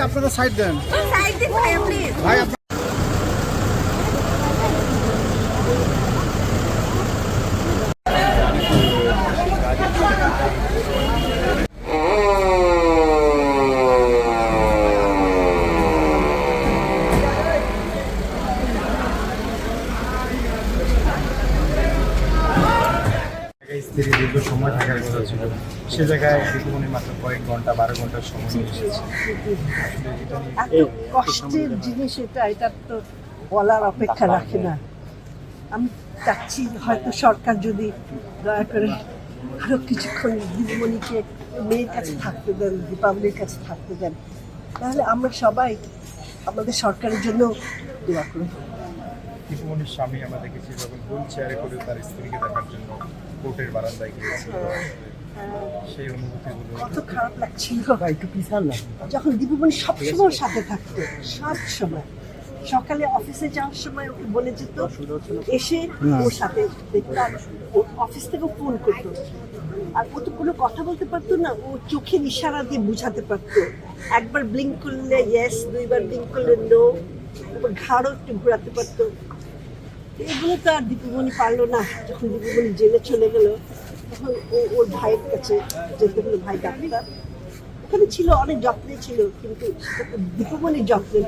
আপনারা সাইড দেন ভাই। স্ত্রী দীর্ঘ সময় থাকার ইচ্ছা ছিল, সে জায়গায় দীপুমণি মাত্র কয়েক ঘন্টা 12 ঘন্টার সময় এসেছে। এত কষ্টের জিনিস এটা তো বলার অপেক্ষা রাখে না। আমি চাচ্ছি হয়তো সরকার যদি দয়া করে আরো কিছুক্ষণ দীপুমণিকে মেয়ের কাছে থাকতে দেন, দীপাবলির কাছে থাকতে দেন, তাহলে আমরা সবাই আমাদের সরকারের জন্য দোয়া করি। দীপুমণির স্বামী আমরা দেখেছি যখন হুইল চেয়ারে করে তার স্ত্রীকে দেখার জন্য কোর্টের বারান্দায় গিয়েছিল, সেই অনুভূতিগুলো কত খারাপ লাগছিল যখন দীপুমণি সবসময় সাথে থাকতো, সব সময় সকালে অফিসে যাওয়ার সময় ওকে বলে যেত, এসে ওর সাথে দেখতাম, ও অফিস থেকে ফোন করতো। আর ও তো কোনো কথা বলতে পারতো না, ও চোখের ইশারা দিয়ে বুঝাতে পারতো। একবার ব্লিঙ্ক করলে ইয়েস, দুইবার ব্লিঙ্ক করলে নো, ঘাড়ও একটু ঘোরাতে পারতো। এগুলো তো আর দীপুমণি পারলো না। যখন দীপুমণি জেলে চলে গেল তখন ও ওর ভাইয়ের কাছে যেতে হলো, ভাই ডাক্তার ওখানে ছিল, অনেক যত্নে ছিল, কিন্তু দীপুমণির যত্নে